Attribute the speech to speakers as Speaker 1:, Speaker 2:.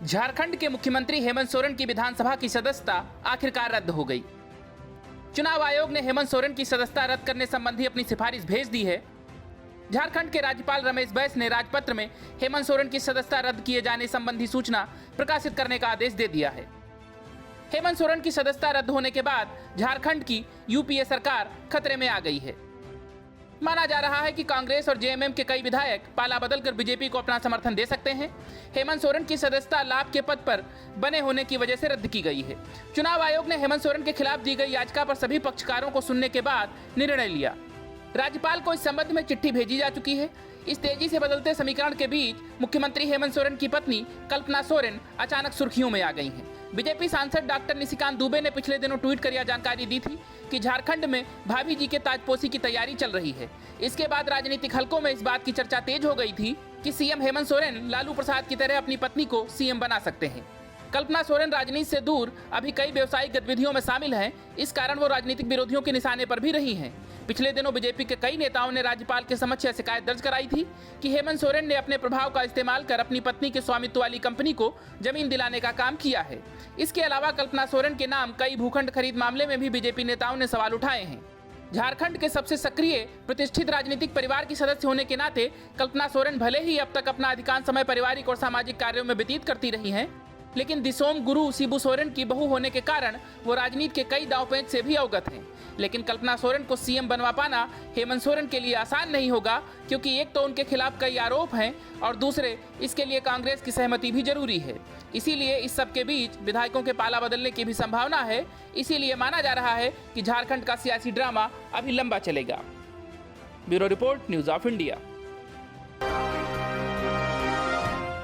Speaker 1: झारखंड के मुख्यमंत्री हेमंत सोरेन की विधानसभा की सदस्यता आखिरकार रद्द हो गई। चुनाव आयोग ने हेमंत सोरेन की सदस्यता रद्द करने संबंधी अपनी सिफारिश भेज दी है। झारखंड के राज्यपाल रमेश बैस ने राजपत्र में हेमंत सोरेन की सदस्यता रद्द किए जाने संबंधी सूचना प्रकाशित करने का आदेश दे दिया है। हेमंत सोरेन की सदस्यता रद्द होने के बाद झारखंड की यूपीए सरकार खतरे में आ गई है। माना जा रहा है कि कांग्रेस और जेएमएम के कई विधायक पाला बदलकर बीजेपी को अपना समर्थन दे सकते हैं। हेमंत सोरेन की सदस्यता लाभ के पद पर बने होने की वजह से रद्द की गई है। चुनाव आयोग ने हेमंत सोरेन के खिलाफ दी गई याचिका पर सभी पक्षकारों को सुनने के बाद निर्णय लिया। राज्यपाल को इस संबंध में चिट्ठी भेजी जा चुकी है। इस तेजी से बदलते समीकरण के बीच मुख्यमंत्री हेमंत सोरेन की पत्नी कल्पना सोरेन अचानक सुर्खियों में आ गई हैं। बीजेपी सांसद डॉक्टर निशिकांत दुबे ने पिछले दिनों ट्वीट कर यह जानकारी दी थी कि झारखंड में भाभी जी के ताजपोशी की तैयारी चल रही है। इसके बाद राजनीतिक हलकों में इस बात की चर्चा तेज हो गई थी कि सीएम हेमंत सोरेन लालू प्रसाद की तरह अपनी पत्नी को सीएम बना सकते हैं। कल्पना सोरेन राजनीति से दूर अभी कई व्यवसायिक गतिविधियों में शामिल हैं। इस कारण वो राजनीतिक विरोधियों के निशाने पर भी रही हैं। पिछले दिनों बीजेपी के कई नेताओं ने राज्यपाल के समक्ष यह शिकायत दर्ज कराई थी कि हेमंत सोरेन ने अपने प्रभाव का इस्तेमाल कर अपनी पत्नी के स्वामित्व वाली कंपनी को जमीन दिलाने का काम किया है। इसके अलावा कल्पना सोरेन के नाम कई भूखंड खरीद मामले में भी बीजेपी नेताओं ने सवाल उठाए हैं। झारखंड के सबसे सक्रिय प्रतिष्ठित राजनीतिक परिवार की सदस्य होने के नाते कल्पना सोरेन भले ही अब तक अपना अधिकांश समय पारिवारिक और सामाजिक कार्यों में व्यतीत करती रही हैं, लेकिन दिसोम गुरु शिबू सोरेन की बहू होने के कारण वो राजनीति के कई दांवपेच से भी अवगत हैं। लेकिन कल्पना सोरेन को सीएम बनवा पाना हेमंत सोरेन के लिए आसान नहीं होगा, क्योंकि एक तो उनके खिलाफ कई आरोप हैं और दूसरे इसके लिए कांग्रेस की सहमति भी जरूरी है। इसीलिए इस सब के बीच विधायकों के पाला बदलने की भी संभावना है। इसीलिए माना जा रहा है कि झारखंड का सियासी ड्रामा अभी लंबा चलेगा। Bureau report, news of India.